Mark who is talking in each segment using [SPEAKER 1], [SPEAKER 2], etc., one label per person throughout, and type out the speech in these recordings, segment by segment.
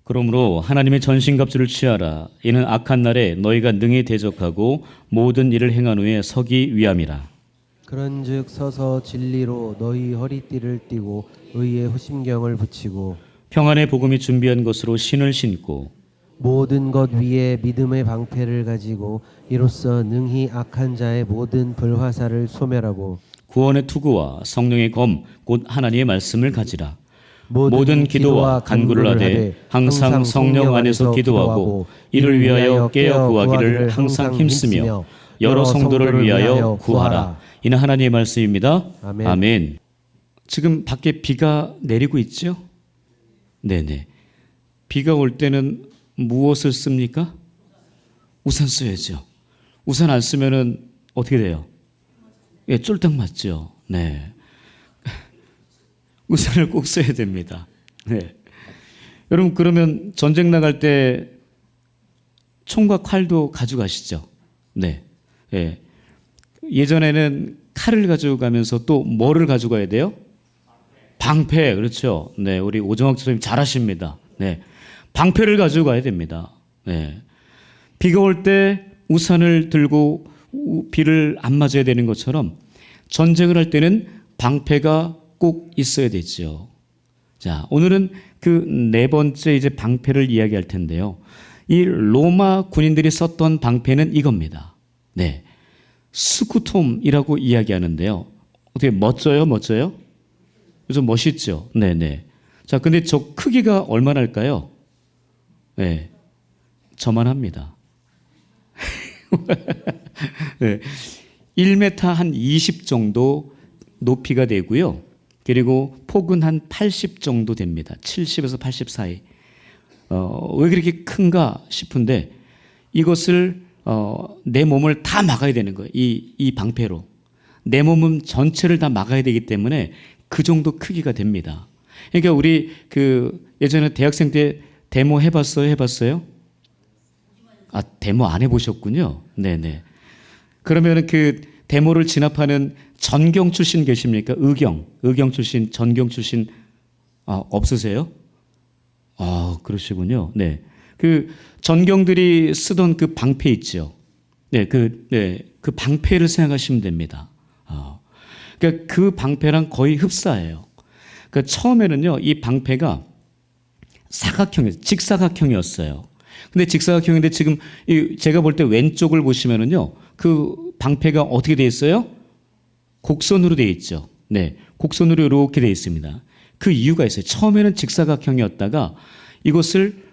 [SPEAKER 1] 그러므로 하나님의 전신갑주를 취하라. 이는 악한 날에 너희가 능히 대적하고 모든 일을 행한 후에 서기 위함이라.
[SPEAKER 2] 그런즉 서서 진리로 너희 허리띠를 띠고 의의 후심경을 붙이고
[SPEAKER 1] 평안의 복음이 준비한 것으로 신을 신고
[SPEAKER 2] 모든 것 위에 믿음의 방패를 가지고 이로써 능히 악한 자의 모든 불화살을 소멸하고
[SPEAKER 1] 구원의 투구와 성령의 검 곧 하나님의 말씀을 가지라. 모든 기도와 간구를 하되 항상 성령 안에서 기도하고 이를 위하여 깨어 구하기를 항상 힘쓰며 여러 성도를 위하여 구하라. 이는 하나님의 말씀입니다.
[SPEAKER 2] 아멘.
[SPEAKER 1] 아멘. 지금 밖에 비가 내리고 있죠? 네네. 비가 올 때는 무엇을 씁니까? 우산 써야죠. 우산 안 쓰면은 어떻게 돼요? 예, 쫄딱 맞죠. 네. 우산을 꼭 써야 됩니다. 네. 여러분 그러면 전쟁 나갈 때 총과 칼도 가져가시죠. 네. 예. 예전에는 칼을 가지고 가면서 또 뭐를 가져가야 돼요? 방패. 그렇죠. 네. 우리 오정학 선생님 잘하십니다. 네. 방패를 가지고 가야 됩니다. 네. 비가 올 때 우산을 들고 비를 안 맞아야 되는 것처럼 전쟁을 할 때는 방패가 꼭 있어야 되죠. 자, 오늘은 그 네 번째 이제 방패를 이야기할 텐데요. 이 로마 군인들이 썼던 방패는 이겁니다. 네. 스쿠톰이라고 이야기하는데요. 어떻게 멋져요? 멋져요? 좀 멋있죠? 네네. 자, 근데 저 크기가 얼마나 할까요? 네. 저만합니다. 네. 1m 한 20 정도 높이가 되고요. 그리고 폭은 한 80 정도 됩니다. 70에서 80 사이. 왜 그렇게 큰가 싶은데 이것을 내 몸을 다 막아야 되는 거예요. 이 방패로. 내 몸은 전체를 다 막아야 되기 때문에 그 정도 크기가 됩니다. 그러니까 우리 그 예전에 대학생 때 데모 해봤어요? 아, 데모 안 해보셨군요. 네네. 그러면 그 데모를 진압하는 전경 출신 계십니까? 의경 출신, 전경 출신 없으세요? 아, 그러시군요. 네. 그 전경들이 쓰던 그 방패 있죠. 네, 그 방패를 생각하시면 됩니다. 그러니까 그 방패랑 거의 흡사해요. 그러니까 처음에는요, 이 방패가 직사각형이었어요. 근데 직사각형인데 지금 제가 볼 때 왼쪽을 보시면은요, 그 방패가 어떻게 되어 있어요? 곡선으로 되어 있죠. 네, 곡선으로 이렇게 되어 있습니다. 그 이유가 있어요. 처음에는 직사각형이었다가 이것을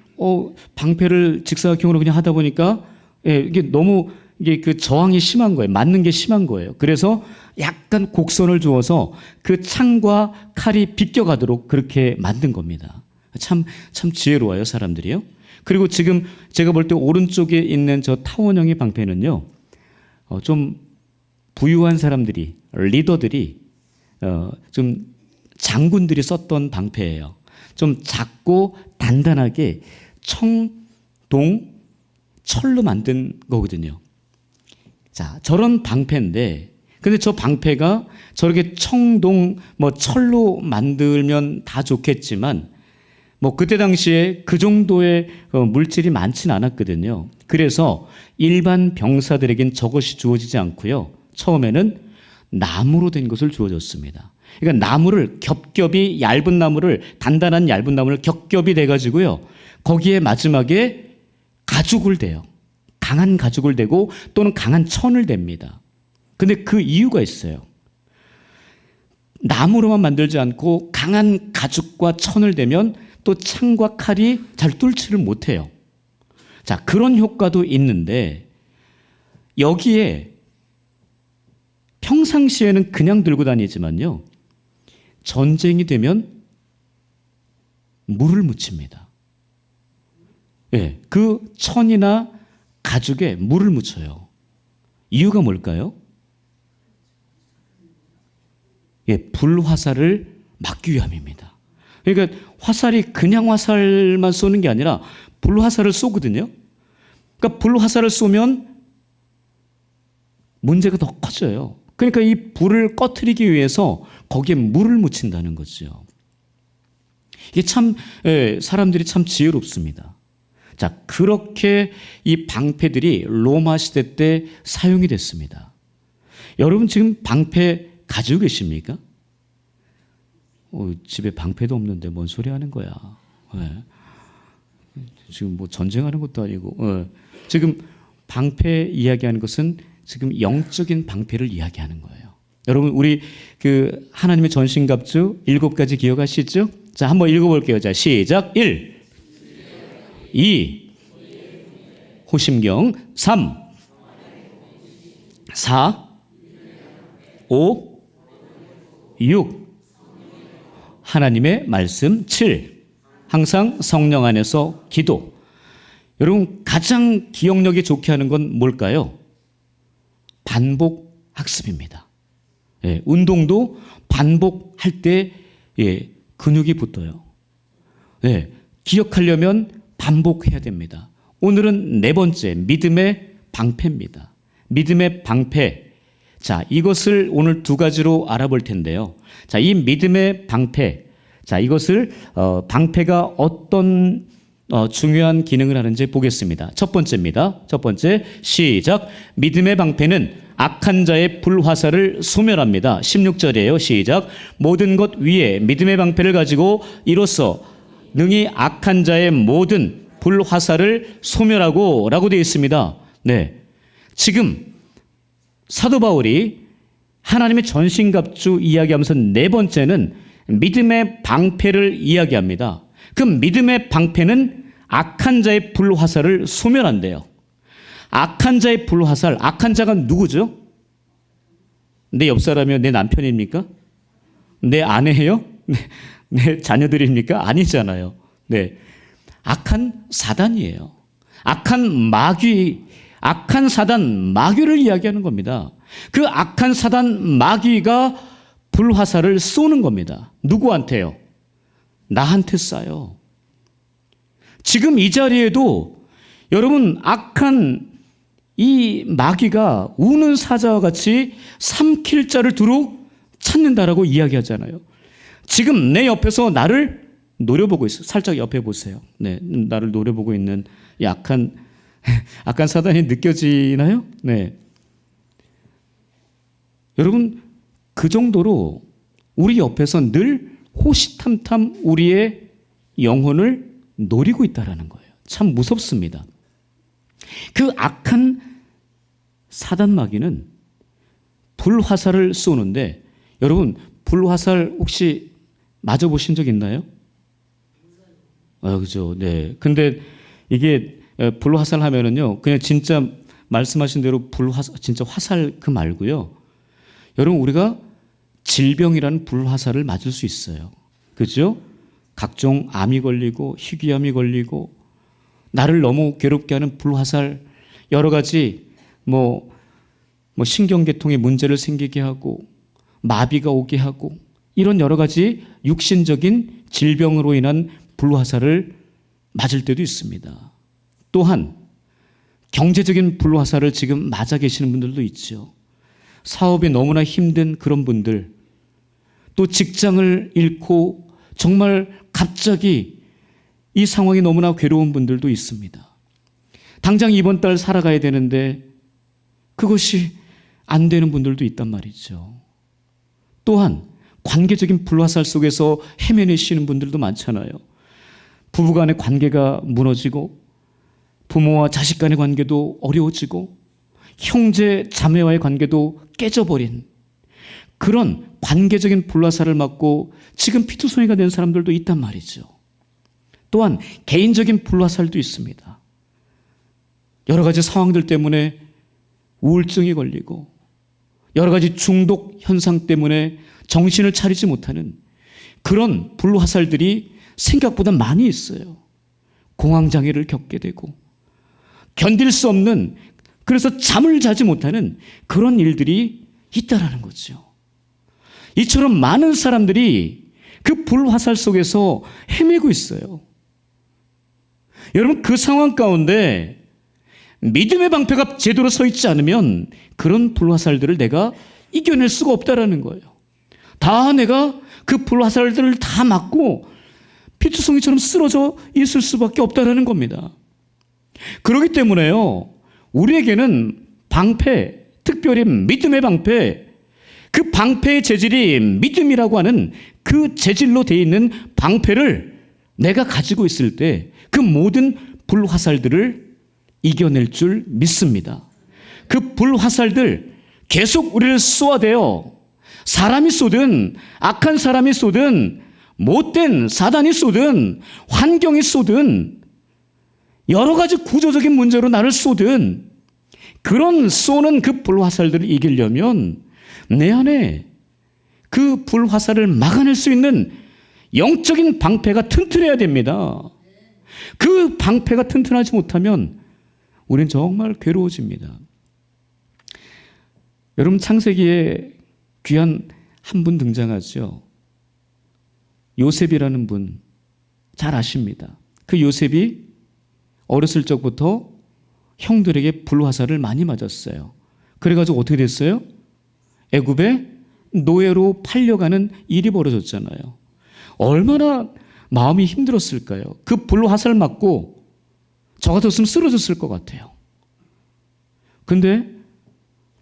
[SPEAKER 1] 방패를 직사각형으로 그냥 하다 보니까 이게 너무 이게 그 저항이 심한 거예요. 맞는 게 심한 거예요. 그래서 약간 곡선을 주어서 그 창과 칼이 비껴가도록 그렇게 만든 겁니다. 참 지혜로워요, 사람들이요. 그리고 지금 제가 볼 때 오른쪽에 있는 저 타원형의 방패는요, 좀 부유한 사람들이, 리더들이, 좀 장군들이 썼던 방패예요. 좀 작고 단단하게 청동, 철로 만든 거거든요. 자, 저런 방패인데, 근데 저 방패가 저렇게 청동, 철로 만들면 다 좋겠지만, 그때 당시에 그 정도의 물질이 많지는 않았거든요. 그래서 일반 병사들에겐 저것이 주어지지 않고요. 처음에는 나무로 된 것을 주어졌습니다. 그러니까 나무를 겹겹이 단단한 얇은 나무를 겹겹이 대가지고요. 거기에 마지막에 가죽을 대요. 강한 가죽을 대고 또는 강한 천을 댑니다. 근데 그 이유가 있어요. 나무로만 만들지 않고 강한 가죽과 천을 대면 또 창과 칼이 잘 뚫지를 못해요. 자, 그런 효과도 있는데 여기에 평상시에는 그냥 들고 다니지만요. 전쟁이 되면 물을 묻힙니다. 예, 그 천이나 가죽에 물을 묻혀요. 이유가 뭘까요? 예, 불화살을 막기 위함입니다. 그러니까 화살이 그냥 화살만 쏘는 게 아니라 불화살을 쏘거든요. 그러니까 불화살을 쏘면 문제가 더 커져요. 그러니까 이 불을 꺼트리기 위해서 거기에 물을 묻힌다는 거죠. 이게 참 사람들이 참 지혜롭습니다. 자, 그렇게 이 방패들이 로마 시대 때 사용이 됐습니다. 여러분 지금 방패 가지고 계십니까? 집에 방패도 없는데 뭔 소리 하는 거야. 지금 뭐 전쟁하는 것도 아니고. 지금 방패 이야기하는 것은 지금 영적인 방패를 이야기하는 거예요. 여러분 우리 그 하나님의 전신갑주 7가지 기억하시죠? 자, 한번 읽어볼게요. 자, 시작. 1, 2, 호심경 3, 4, 5, 6, 하나님의 말씀 7, 항상 성령 안에서 기도. 여러분 가장 기억력이 좋게 하는 건 뭘까요? 반복 학습입니다. 운동도 반복할 때 근육이 붙어요. 기억하려면 반복해야 됩니다. 오늘은 4번째 믿음의 방패입니다. 믿음의 방패. 자, 이것을 오늘 2가지로 알아볼 텐데요. 자, 이 믿음의 방패. 자, 이것을 방패가 어떤 중요한 기능을 하는지 보겠습니다. 첫 번째입니다. 첫 번째, 시작. 믿음의 방패는 악한 자의 불화살을 소멸합니다. 16절이에요. 시작. 모든 것 위에 믿음의 방패를 가지고 이로써 능히 악한 자의 모든 불화살을 소멸하고 라고 되어 있습니다. 네, 지금 사도 바울이 하나님의 전신갑주 이야기하면서 4번째는 믿음의 방패를 이야기합니다. 그 믿음의 방패는 악한 자의 불화살을 소멸한대요. 악한 자의 불화살, 악한 자가 누구죠? 내 옆 사람이요? 내 남편입니까? 내 아내예요? 내 자녀들입니까? 아니잖아요. 네, 악한 사단이에요. 악한 마귀, 악한 사단 마귀를 이야기하는 겁니다. 그 악한 사단 마귀가 불화살을 쏘는 겁니다. 누구한테요? 나한테 쏴요. 지금 이 자리에도 여러분 악한 이 마귀가 우는 사자와 같이 삼킬 자를 두루 찾는다라고 이야기하잖아요. 지금 내 옆에서 나를 노려보고 있어요. 살짝 옆에 보세요. 네, 나를 노려보고 있는 이 악한 사단이 느껴지나요? 네. 여러분 그 정도로 우리 옆에서 늘 호시탐탐 우리의 영혼을 노리고 있다라는 거예요. 참 무섭습니다. 그 악한 사단 마귀는 불화살을 쏘는데 여러분 불화살 혹시 맞아보신 적 있나요? 그죠. 네. 근데 이게 불화살 하면은요, 그냥 진짜 말씀하신 대로 불화살, 진짜 화살 그 말고요. 여러분 우리가 질병이라는 불화살을 맞을 수 있어요. 그죠? 각종 암이 걸리고 희귀암이 걸리고 나를 너무 괴롭게 하는 불화살, 여러 가지 뭐 신경계통에 문제를 생기게 하고 마비가 오게 하고 이런 여러 가지 육신적인 질병으로 인한 불화살을 맞을 때도 있습니다. 또한 경제적인 불화살을 지금 맞아 계시는 분들도 있죠. 사업이 너무나 힘든 그런 분들, 또 직장을 잃고 정말 갑자기 이 상황이 너무나 괴로운 분들도 있습니다. 당장 이번 달 살아가야 되는데 그것이 안 되는 분들도 있단 말이죠. 또한 관계적인 불화살 속에서 헤매내시는 분들도 많잖아요. 부부간의 관계가 무너지고 부모와 자식 간의 관계도 어려워지고 형제 자매와의 관계도 깨져버린 그런 관계적인 불화살을 맞고 지금 피투성이가 된 사람들도 있단 말이죠. 또한 개인적인 불화살도 있습니다. 여러 가지 상황들 때문에 우울증이 걸리고 여러 가지 중독 현상 때문에 정신을 차리지 못하는 그런 불화살들이 생각보다 많이 있어요. 공황장애를 겪게 되고 견딜 수 없는, 그래서 잠을 자지 못하는 그런 일들이 있다라는 거죠. 이처럼 많은 사람들이 그 불화살 속에서 헤매고 있어요. 여러분 그 상황 가운데 믿음의 방패가 제대로 서 있지 않으면 그런 불화살들을 내가 이겨낼 수가 없다라는 거예요. 다 내가 그 불화살들을 다 맞고 피투성이처럼 쓰러져 있을 수밖에 없다라는 겁니다. 그렇기 때문에요, 우리에게는 방패, 특별히 믿음의 방패, 그 방패의 재질이 믿음이라고 하는 그 재질로 되어 있는 방패를 내가 가지고 있을 때 그 모든 불화살들을 이겨낼 줄 믿습니다. 그 불화살들 계속 우리를 쏘아대요. 사람이 쏘든 악한 사람이 쏘든 못된 사단이 쏘든 환경이 쏘든 여러 가지 구조적인 문제로 나를 쏘든 그런 쏘는 그 불화살들을 이기려면 내 안에 그 불화살을 막아낼 수 있는 영적인 방패가 튼튼해야 됩니다. 그 방패가 튼튼하지 못하면 우리는 정말 괴로워집니다. 여러분, 창세기에 귀한 한 분 등장하죠. 요셉이라는 분 잘 아십니다. 그 요셉이 어렸을 적부터 형들에게 불화살을 많이 맞았어요. 그래가지고 어떻게 됐어요? 애굽에 노예로 팔려가는 일이 벌어졌잖아요. 얼마나 마음이 힘들었을까요? 그 불화살 맞고 저 같았으면 쓰러졌을 것 같아요. 근데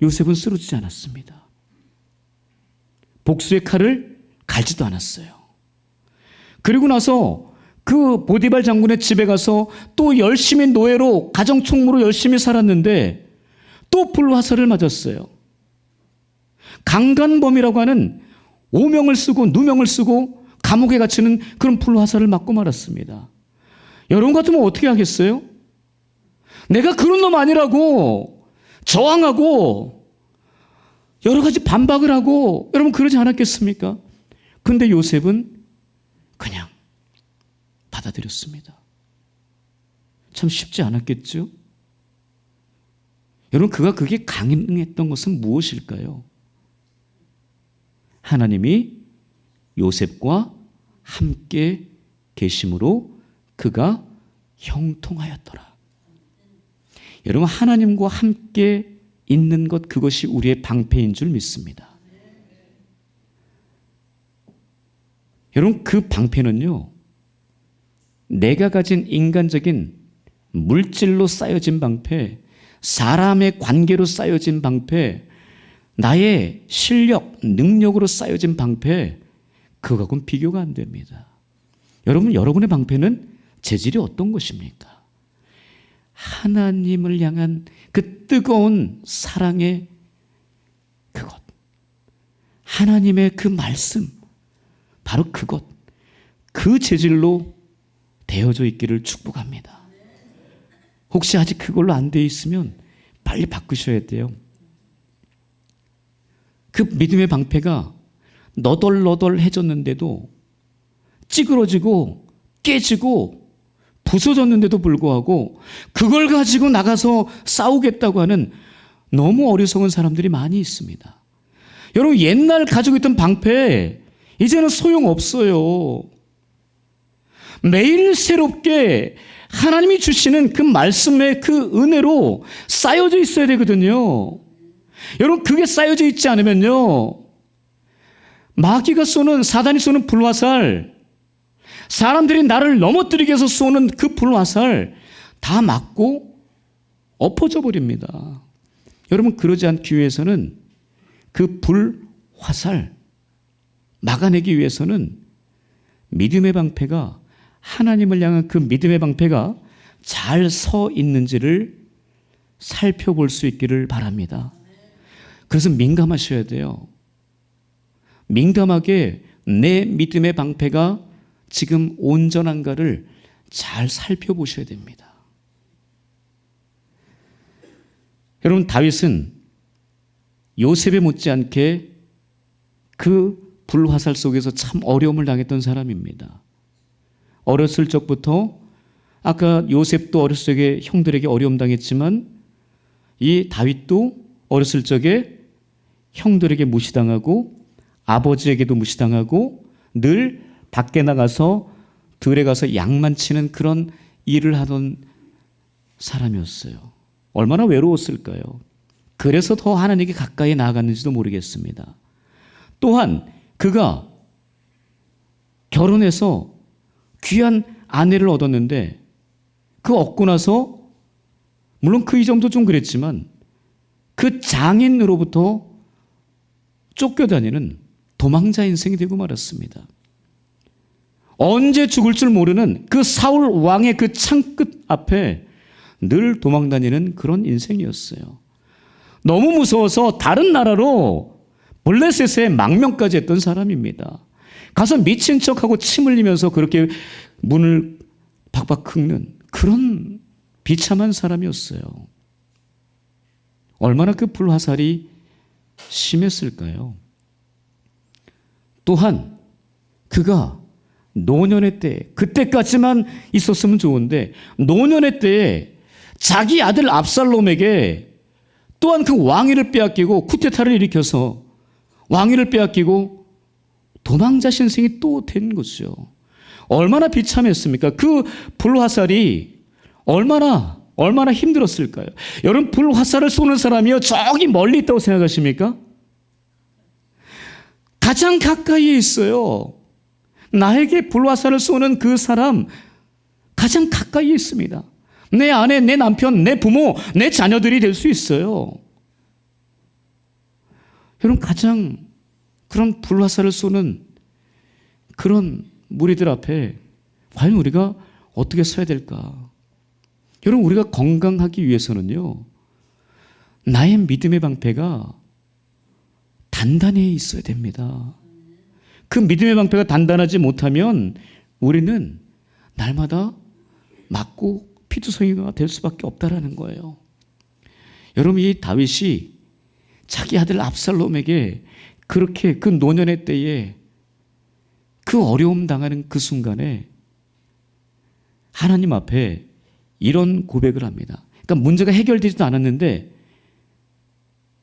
[SPEAKER 1] 요셉은 쓰러지지 않았습니다. 복수의 칼을 갈지도 않았어요. 그리고 나서 그 보디발 장군의 집에 가서 또 열심히 노예로 가정총무로 열심히 살았는데 또 불화살을 맞았어요. 강간범이라고 하는 오명을 쓰고 누명을 쓰고 감옥에 갇히는 그런 불화살을 맞고 말았습니다. 여러분 같으면 어떻게 하겠어요? 내가 그런 놈 아니라고 저항하고 여러 가지 반박을 하고 여러분 그러지 않았겠습니까? 근데 요셉은 그냥 받아들였습니다. 참 쉽지 않았겠죠? 여러분, 그게 강했던 것은 무엇일까요? 하나님이 요셉과 함께 계심으로 그가 형통하였더라. 여러분, 하나님과 함께 있는 것, 그것이 우리의 방패인 줄 믿습니다. 여러분, 그 방패는요, 내가 가진 인간적인 물질로 쌓여진 방패, 사람의 관계로 쌓여진 방패, 나의 실력, 능력으로 쌓여진 방패, 그거하고는 비교가 안 됩니다. 여러분, 여러분의 방패는 재질이 어떤 것입니까? 하나님을 향한 그 뜨거운 사랑의 그것, 하나님의 그 말씀, 바로 그것, 그 재질로 되어져 있기를 축복합니다. 혹시 아직 그걸로 안 되어 있으면 빨리 바꾸셔야 돼요. 그 믿음의 방패가 너덜너덜해졌는데도, 찌그러지고 깨지고 부서졌는데도 불구하고 그걸 가지고 나가서 싸우겠다고 하는 너무 어리석은 사람들이 많이 있습니다. 여러분, 옛날 가지고 있던 방패 이제는 소용없어요. 매일 새롭게 하나님이 주시는 그 말씀의 그 은혜로 쌓여져 있어야 되거든요. 여러분, 그게 쌓여져 있지 않으면요, 마귀가 쏘는, 사단이 쏘는 불화살, 사람들이 나를 넘어뜨리기 위해서 쏘는 그 불화살 다 맞고 엎어져 버립니다. 여러분, 그러지 않기 위해서는 그 불화살 막아내기 위해서는 믿음의 방패가, 하나님을 향한 그 믿음의 방패가 잘 서 있는지를 살펴볼 수 있기를 바랍니다. 그래서 민감하셔야 돼요. 민감하게 내 믿음의 방패가 지금 온전한가를 잘 살펴보셔야 됩니다. 여러분, 다윗은 요셉에 못지않게 그 불화살 속에서 참 어려움을 당했던 사람입니다. 어렸을 적부터, 아까 요셉도 어렸을 적에 형들에게 어려움 당했지만 이 다윗도 어렸을 적에 형들에게 무시당하고 아버지에게도 무시당하고 늘 밖에 나가서 들에 가서 양만 치는 그런 일을 하던 사람이었어요. 얼마나 외로웠을까요? 그래서 더 하나님께 가까이 나아갔는지도 모르겠습니다. 또한 그가 결혼해서 귀한 아내를 얻었는데 그 얻고 나서 물론 그 이정도 좀 그랬지만 그 장인으로부터 쫓겨다니는 도망자 인생이 되고 말았습니다. 언제 죽을 줄 모르는 그 사울 왕의 그 창끝 앞에 늘 도망다니는 그런 인생이었어요. 너무 무서워서 다른 나라로 블레셋의 망명까지 했던 사람입니다. 가서 미친 척하고 침 흘리면서 그렇게 문을 박박 긁는 그런 비참한 사람이었어요. 얼마나 그 불화살이 심했을까요? 또한 그가 노년의 때, 그때까지만 있었으면 좋은데 노년의 때에 자기 아들 압살롬에게 또한 그 왕위를 빼앗기고 쿠데타를 일으켜서 왕위를 빼앗기고 도망자 신생이 또 된 거죠. 얼마나 비참했습니까? 그 불화살이 얼마나 힘들었을까요? 여러분, 불화살을 쏘는 사람이요 저기 멀리 있다고 생각하십니까? 가장 가까이에 있어요. 나에게 불화살을 쏘는 그 사람 가장 가까이에 있습니다. 내 아내, 내 남편, 내 부모, 내 자녀들이 될 수 있어요. 여러분, 가장 그런 불화살을 쏘는 그런 무리들 앞에 과연 우리가 어떻게 서야 될까? 여러분, 우리가 건강하기 위해서는요, 나의 믿음의 방패가 단단히 있어야 됩니다. 그 믿음의 방패가 단단하지 못하면 우리는 날마다 맞고 피투성이가 될 수밖에 없다라는 거예요. 여러분, 이 다윗이 자기 아들 압살롬에게 그렇게 그 노년의 때에 그 어려움 당하는 그 순간에 하나님 앞에 이런 고백을 합니다. 그러니까 문제가 해결되지도 않았는데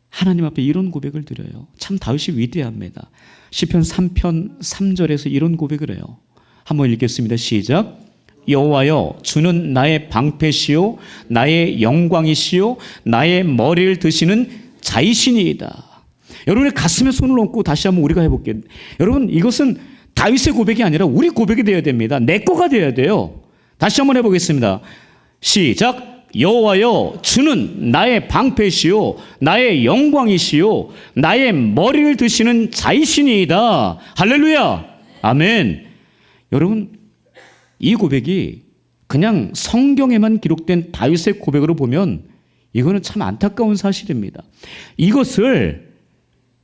[SPEAKER 1] 하나님 앞에 이런 고백을 드려요. 참 다윗이 위대합니다. 시편 3편 3절에서 이런 고백을 해요. 한번 읽겠습니다. 시작. 여호와여, 주는 나의 방패시요 나의 영광이시요 나의 머리를 드시는 자이시니이다. 여러분의 가슴에 손을 얹고 다시 한번 우리가 해볼게요. 여러분, 이것은 다윗의 고백이 아니라 우리 고백이 되어야 됩니다. 내 거가 되어야 돼요. 다시 한번 해보겠습니다. 시작. 여호와여, 주는 나의 방패시요 나의 영광이시요 나의 머리를 드시는 자이시니이다. 할렐루야. 아멘. 여러분, 이 고백이 그냥 성경에만 기록된 다윗의 고백으로 보면 이거는 참 안타까운 사실입니다. 이것을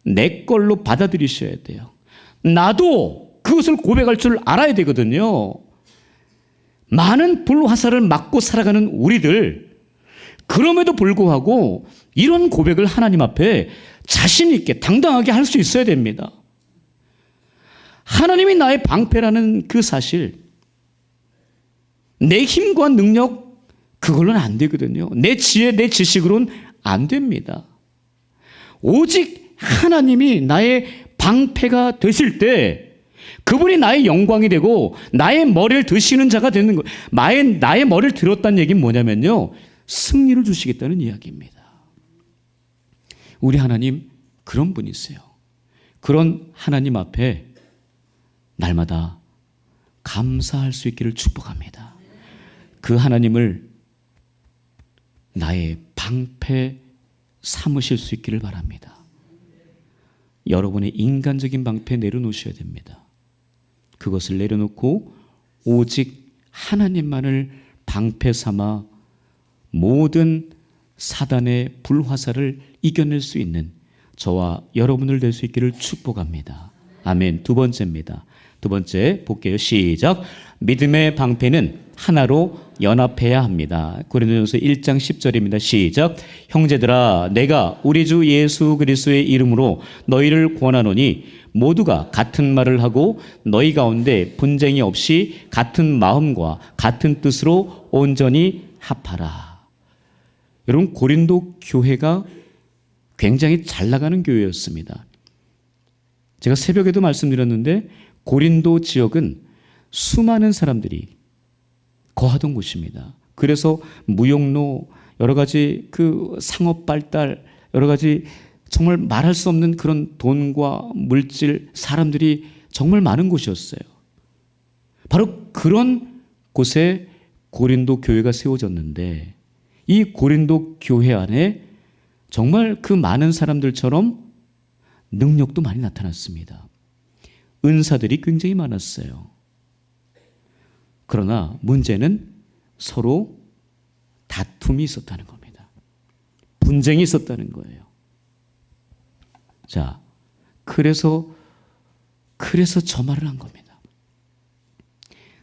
[SPEAKER 1] 내 걸로 받아들이셔야 돼요. 나도 그것을 고백할 줄 알아야 되거든요. 많은 불화살을 맞고 살아가는 우리들, 그럼에도 불구하고 이런 고백을 하나님 앞에 자신 있게 당당하게 할 수 있어야 됩니다. 하나님이 나의 방패라는 그 사실, 내 힘과 능력 그걸로는 안 되거든요. 내 지혜, 내 지식으로는 안 됩니다. 오직 하나님이 나의 방패가 되실 때 그분이 나의 영광이 되고 나의 머리를 드시는 자가 되는 거예요. 나의 머리를 들었다는 얘기는 뭐냐면요, 승리를 주시겠다는 이야기입니다. 우리 하나님 그런 분이세요. 그런 하나님 앞에 날마다 감사할 수 있기를 축복합니다. 그 하나님을 나의 방패 삼으실 수 있기를 바랍니다. 여러분의 인간적인 방패 내려놓으셔야 됩니다. 그것을 내려놓고 오직 하나님만을 방패 삼아 모든 사단의 불화살을 이겨낼 수 있는 저와 여러분들 될 수 있기를 축복합니다. 아멘. 두 번째입니다. 두 번째 볼게요. 시작. 믿음의 방패는 하나로 연합해야 합니다. 고린도전서 1장 10절입니다. 시작. 형제들아, 내가 우리 주 예수 그리스도의 이름으로 너희를 권하노니 모두가 같은 말을 하고 너희 가운데 분쟁이 없이 같은 마음과 같은 뜻으로 온전히 합하라. 여러분, 고린도 교회가 굉장히 잘 나가는 교회였습니다. 제가 새벽에도 말씀드렸는데 고린도 지역은 수많은 사람들이 거하던 곳입니다. 그래서 무역로, 여러 가지 그 상업 발달, 여러 가지 정말 말할 수 없는 그런 돈과 물질, 사람들이 정말 많은 곳이었어요. 바로 그런 곳에 고린도 교회가 세워졌는데 이 고린도 교회 안에 정말 그 많은 사람들처럼 능력도 많이 나타났습니다. 은사들이 굉장히 많았어요. 그러나 문제는 서로 다툼이 있었다는 겁니다. 분쟁이 있었다는 거예요. 자, 그래서 저 말을 한 겁니다.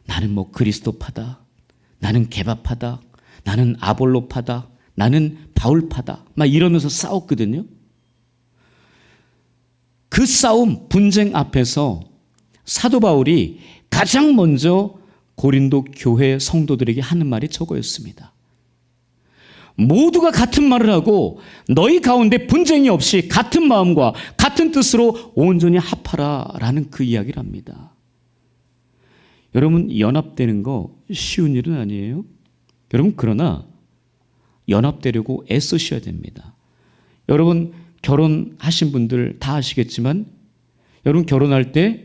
[SPEAKER 1] 나는 뭐 그리스도파다, 나는 개바파다, 나는 아볼로파다, 나는 바울파다, 막 이러면서 싸웠거든요. 그 싸움, 분쟁 앞에서 사도 바울이 가장 먼저 고린도 교회 성도들에게 하는 말이 저거였습니다. 모두가 같은 말을 하고 너희 가운데 분쟁이 없이 같은 마음과 같은 뜻으로 온전히 합하라 라는 그 이야기를 합니다. 여러분, 연합되는 거 쉬운 일은 아니에요. 여러분, 그러나 연합되려고 애쓰셔야 됩니다. 여러분, 결혼하신 분들 다 아시겠지만 여러분 결혼할 때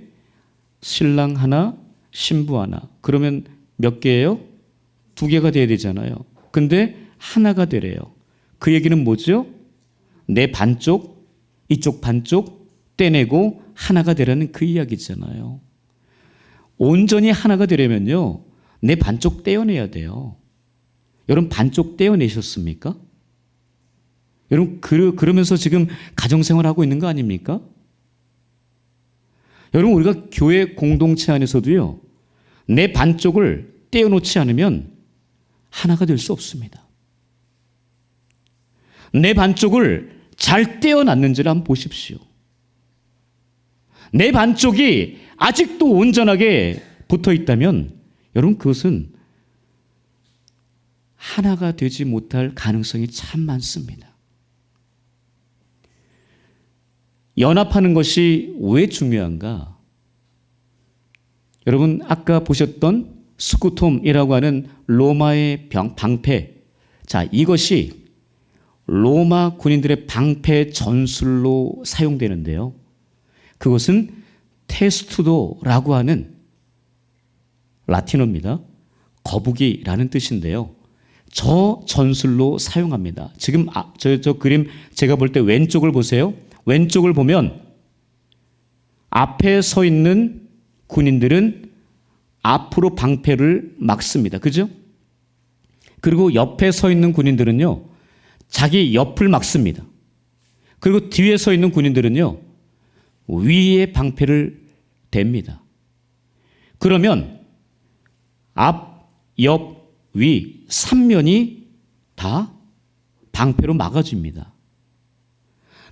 [SPEAKER 1] 신랑 하나, 신부 하나, 그러면 몇 개예요? 2개가 돼야 되잖아요. 근데 하나가 되래요. 그 얘기는 뭐죠? 내 반쪽, 이쪽 반쪽 떼내고 하나가 되라는 그 이야기잖아요. 온전히 하나가 되려면요, 내 반쪽 떼어내야 돼요. 여러분, 반쪽 떼어내셨습니까? 여러분, 그러면서 지금 가정생활 하고 있는 거 아닙니까? 여러분, 우리가 교회 공동체 안에서도요, 내 반쪽을 떼어놓지 않으면 하나가 될 수 없습니다. 내 반쪽을 잘 떼어놨는지를 한번 보십시오. 내 반쪽이 아직도 온전하게 붙어 있다면 여러분, 그것은 하나가 되지 못할 가능성이 참 많습니다. 연합하는 것이 왜 중요한가? 여러분, 아까 보셨던 스쿠톰이라고 하는 로마의 방패. 자, 이것이 로마 군인들의 방패 전술로 사용되는데요. 그것은 테스투도라고 하는 라틴어입니다. 거북이라는 뜻인데요. 저 전술로 사용합니다. 지금 저 그림 제가 볼 때 왼쪽을 보세요. 왼쪽을 보면 앞에 서 있는 군인들은 앞으로 방패를 막습니다. 그죠? 그리고 옆에 서 있는 군인들은요, 자기 옆을 막습니다. 그리고 뒤에 서 있는 군인들은요, 위에 방패를 댑니다. 그러면 앞, 옆, 위 3면이 다 방패로 막아줍니다.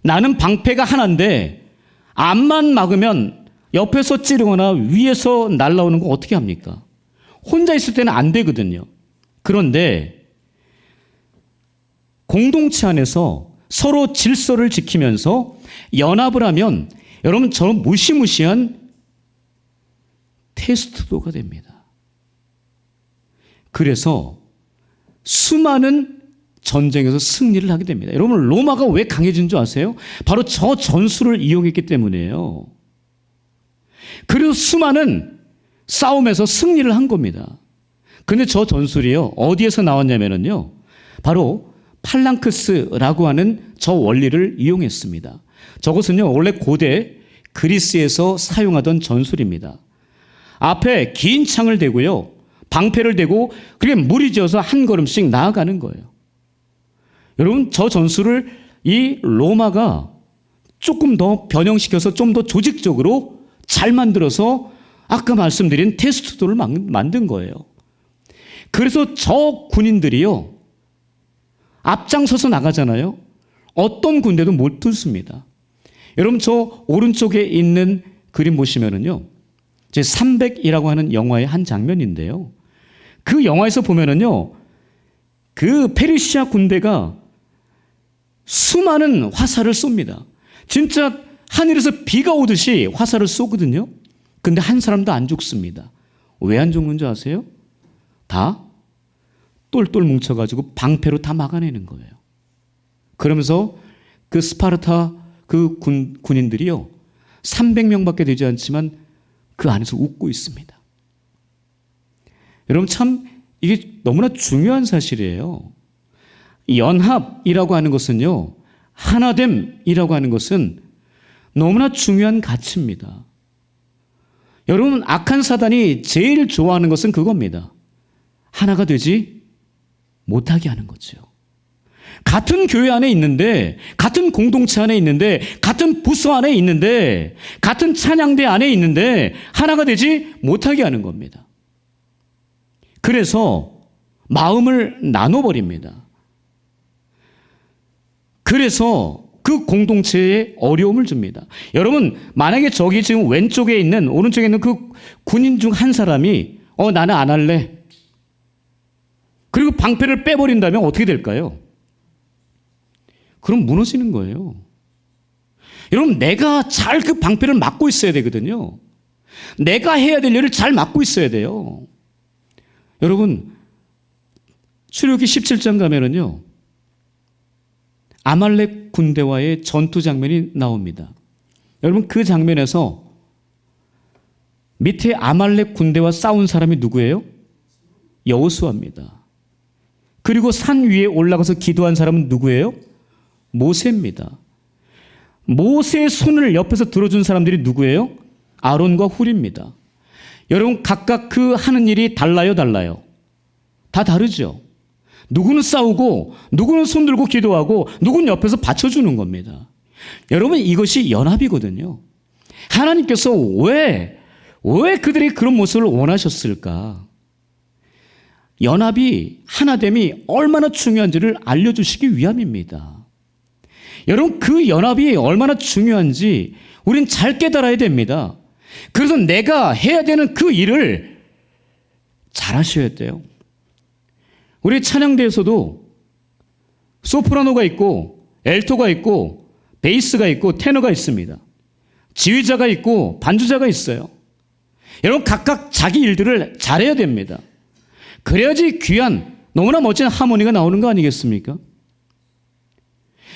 [SPEAKER 1] 나는 방패가 하나인데 앞만 막으면 옆에서 찌르거나 위에서 날아오는 거 어떻게 합니까? 혼자 있을 때는 안 되거든요. 그런데 공동체 안에서 서로 질서를 지키면서 연합을 하면 여러분, 저는 무시무시한 테스트도가 됩니다. 그래서 수많은 전쟁에서 승리를 하게 됩니다. 여러분, 로마가 왜 강해진 줄 아세요? 바로 저 전술을 이용했기 때문이에요. 그래서 수많은 싸움에서 승리를 한 겁니다. 근데 저 전술이요, 어디에서 나왔냐면요, 바로 팔랑크스라고 하는 저 원리를 이용했습니다. 저것은요, 원래 고대 그리스에서 사용하던 전술입니다. 앞에 긴 창을 대고요, 방패를 대고 그게 무리지어서 한 걸음씩 나아가는 거예요. 여러분, 저 전술을 이 로마가 조금 더 변형시켜서 좀 더 조직적으로 잘 만들어서 아까 말씀드린 테스트도를 만든 거예요. 그래서 저 군인들이요, 앞장서서 나가잖아요. 어떤 군대도 못 뚫습니다. 여러분, 저 오른쪽에 있는 그림 보시면은요, 제 300이라고 하는 영화의 한 장면인데요. 그 영화에서 보면은요, 그 페르시아 군대가 수많은 화살을 쏩니다. 진짜 하늘에서 비가 오듯이 화살을 쏘거든요. 근데 한 사람도 안 죽습니다. 왜 안 죽는 줄 아세요? 다 똘똘 뭉쳐가지고 방패로 다 막아내는 거예요. 그러면서 그 스파르타 그 군인들이요, 300명밖에 되지 않지만 그 안에서 웃고 있습니다. 여러분 참 이게 너무나 중요한 사실이에요. 연합이라고 하는 것은요, 하나됨이라고 하는 것은 너무나 중요한 가치입니다. 여러분, 악한 사단이 제일 좋아하는 것은 그겁니다. 하나가 되지 못하게 하는 거죠. 같은 교회 안에 있는데, 같은 공동체 안에 있는데, 같은 부서 안에 있는데, 같은 찬양대 안에 있는데 하나가 되지 못하게 하는 겁니다. 그래서 마음을 나눠버립니다. 그래서 그 공동체에 어려움을 줍니다. 여러분, 만약에 저기 지금 왼쪽에 있는, 오른쪽에 있는 그 군인 중 한 사람이 나는 안 할래, 그리고 방패를 빼버린다면 어떻게 될까요? 그럼 무너지는 거예요. 여러분, 내가 잘 그 방패를 막고 있어야 되거든요. 내가 해야 될 일을 잘 막고 있어야 돼요. 여러분, 출애굽기 17장 가면은요, 아말렉 군대와의 전투 장면이 나옵니다. 여러분, 그 장면에서 밑에 아말렉 군대와 싸운 사람이 누구예요? 여호수아입니다. 그리고 산 위에 올라가서 기도한 사람은 누구예요? 모세입니다. 모세의 손을 옆에서 들어준 사람들이 누구예요? 아론과 훌입니다. 여러분, 각각 그 하는 일이 달라요, 달라요? 다 다르죠. 누구는 싸우고, 누구는 손 들고 기도하고, 누구는 옆에서 받쳐주는 겁니다. 여러분, 이것이 연합이거든요. 하나님께서 왜 그들이 그런 모습을 원하셨을까? 연합이, 하나됨이 얼마나 중요한지를 알려주시기 위함입니다. 여러분, 그 연합이 얼마나 중요한지 우린 잘 깨달아야 됩니다. 그래서 내가 해야 되는 그 일을 잘 하셔야 돼요. 우리 찬양대에서도 소프라노가 있고, 엘토가 있고, 베이스가 있고, 테너가 있습니다. 지휘자가 있고, 반주자가 있어요. 여러분, 각각 자기 일들을 잘해야 됩니다. 그래야지 귀한, 너무나 멋진 하모니가 나오는 거 아니겠습니까?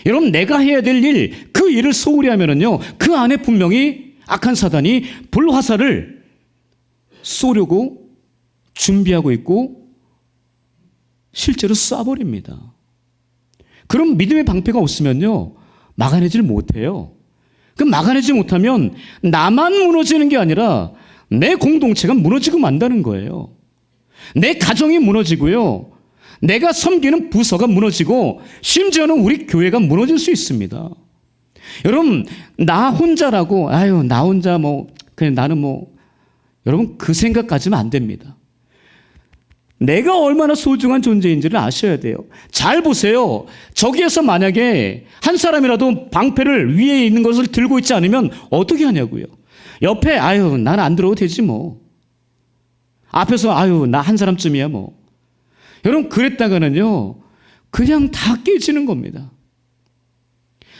[SPEAKER 1] 여러분, 내가 해야 될 일, 그 일을 소홀히 하면은요, 그 안에 분명히 악한 사단이 불화살을 쏘려고 준비하고 있고, 실제로 쏴버립니다. 그럼 믿음의 방패가 없으면요, 막아내질 못해요. 그럼 막아내지 못하면 나만 무너지는 게 아니라 내 공동체가 무너지고 만다는 거예요. 내 가정이 무너지고요, 내가 섬기는 부서가 무너지고, 심지어는 우리 교회가 무너질 수 있습니다. 여러분, 나 혼자라고, 나 혼자 그냥 나는 여러분, 그 생각 가지면 안 됩니다. 내가 얼마나 소중한 존재인지를 아셔야 돼요. 잘 보세요. 저기에서 만약에 한 사람이라도 방패를 위에 있는 것을 들고 있지 않으면 어떻게 하냐고요. 옆에 나는 안 들어도 되지 뭐. 앞에서 나 한 사람쯤이야 뭐. 여러분, 그랬다가는요, 그냥 다 깨지는 겁니다.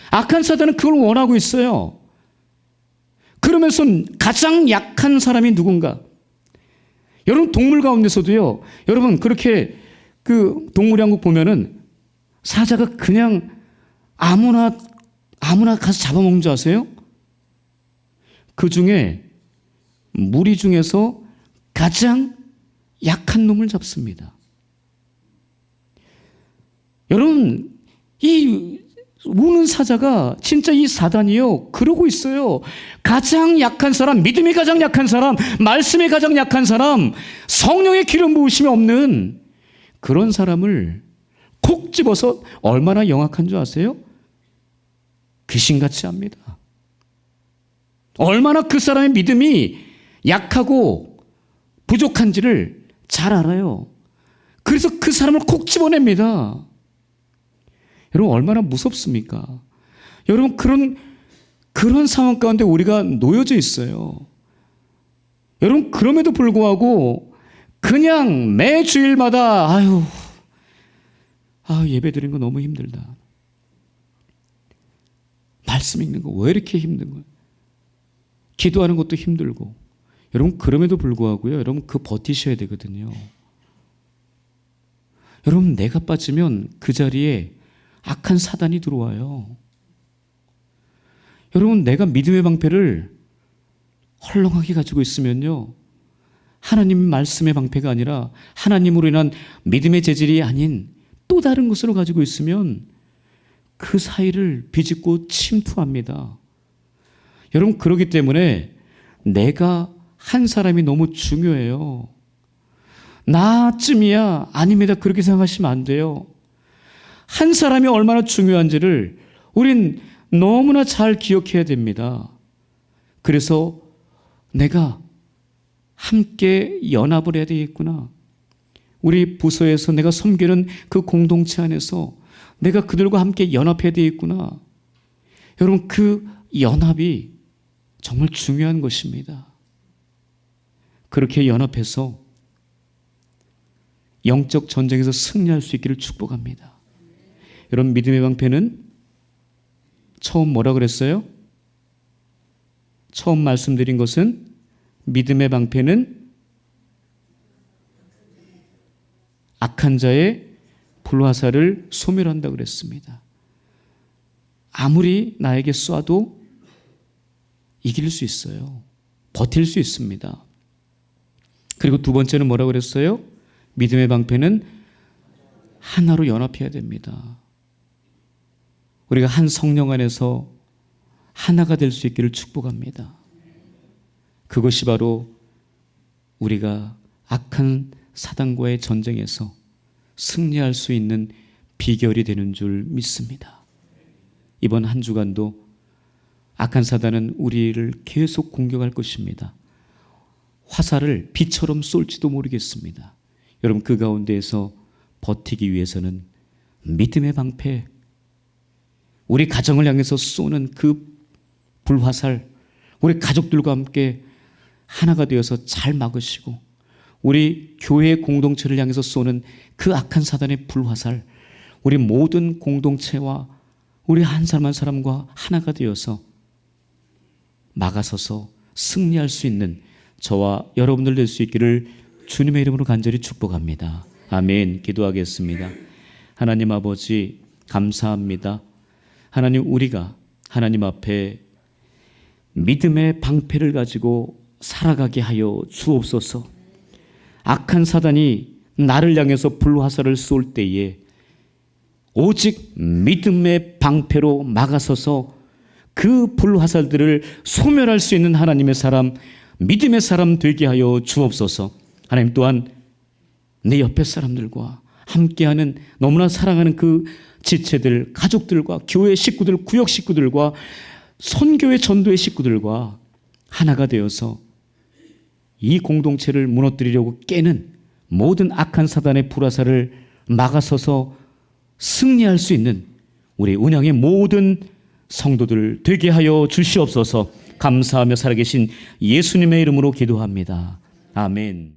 [SPEAKER 1] 악한 사단은 그걸 원하고 있어요. 그러면서 가장 약한 사람이 누군가? 여러분, 동물 가운데서도요, 여러분, 그렇게 그 동물의 왕국 보면은 사자가 그냥 아무나 가서 잡아먹는 줄 아세요? 그 중에 무리 중에서 가장 약한 놈을 잡습니다. 여러분, 이 우는 사자가 진짜 이 사단이요, 그러고 있어요. 가장 약한 사람, 믿음이 가장 약한 사람, 말씀이 가장 약한 사람, 성령의 기름 부으심이 없는 그런 사람을 콕 집어서 얼마나 영악한 줄 아세요? 귀신같이 합니다. 얼마나 그 사람의 믿음이 약하고 부족한지를 잘 알아요. 그래서 그 사람을 콕 집어냅니다. 여러분, 얼마나 무섭습니까? 여러분, 그런 상황 가운데 우리가 놓여져 있어요. 여러분, 그럼에도 불구하고 그냥 매 주일마다 예배 드리는 거 너무 힘들다. 말씀 읽는 거 왜 이렇게 힘든 거야? 기도하는 것도 힘들고. 여러분, 그럼에도 불구하고요, 여러분, 그 버티셔야 되거든요. 여러분, 내가 빠지면 그 자리에 악한 사단이 들어와요. 여러분, 내가 믿음의 방패를 헐렁하게 가지고 있으면요, 하나님 말씀의 방패가 아니라 하나님으로 인한 믿음의 재질이 아닌 또 다른 것으로 가지고 있으면 그 사이를 비집고 침투합니다. 여러분, 그렇기 때문에 내가 한 사람이 너무 중요해요. 나쯤이야. 아닙니다. 그렇게 생각하시면 안 돼요. 한 사람이 얼마나 중요한지를 우린 너무나 잘 기억해야 됩니다. 그래서 내가 함께 연합을 해야 되겠구나. 우리 부서에서 내가 섬기는 그 공동체 안에서 내가 그들과 함께 연합해야 되겠구나. 여러분, 그 연합이 정말 중요한 것입니다. 그렇게 연합해서 영적 전쟁에서 승리할 수 있기를 축복합니다. 여러분, 믿음의 방패는 처음 뭐라 그랬어요? 처음 말씀드린 것은 믿음의 방패는 악한 자의 불화살을 소멸한다 그랬습니다. 아무리 나에게 쏴도 이길 수 있어요. 버틸 수 있습니다. 그리고 두 번째는 뭐라 그랬어요? 믿음의 방패는 하나로 연합해야 됩니다. 우리가 한 성령 안에서 하나가 될 수 있기를 축복합니다. 그것이 바로 우리가 악한 사단과의 전쟁에서 승리할 수 있는 비결이 되는 줄 믿습니다. 이번 한 주간도 악한 사단은 우리를 계속 공격할 것입니다. 화살을 비처럼 쏠지도 모르겠습니다. 여러분, 그 가운데에서 버티기 위해서는 믿음의 방패, 우리 가정을 향해서 쏘는 그 불화살, 우리 가족들과 함께 하나가 되어서 잘 막으시고, 우리 교회 공동체를 향해서 쏘는 그 악한 사단의 불화살, 우리 모든 공동체와 우리 한 사람 한 사람과 하나가 되어서 막아서서 승리할 수 있는 저와 여러분들 될 수 있기를 주님의 이름으로 간절히 축복합니다. 아멘. 기도하겠습니다. 하나님 아버지, 감사합니다. 하나님, 우리가 하나님 앞에 믿음의 방패를 가지고 살아가게 하여 주옵소서. 악한 사단이 나를 향해서 불화살을 쏠 때에 오직 믿음의 방패로 막아서서 그 불화살들을 소멸할 수 있는 하나님의 사람, 믿음의 사람 되게 하여 주옵소서. 하나님, 또한 내 옆에 사람들과 함께하는, 너무나 사랑하는 그 지체들, 가족들과 교회 식구들, 구역 식구들과 선교회 전도회 식구들과 하나가 되어서 이 공동체를 무너뜨리려고 깨는 모든 악한 사단의 불화살을 막아서서 승리할 수 있는 우리 운양의 모든 성도들 되게 하여 주시옵소서. 감사하며 살아계신 예수님의 이름으로 기도합니다. 아멘.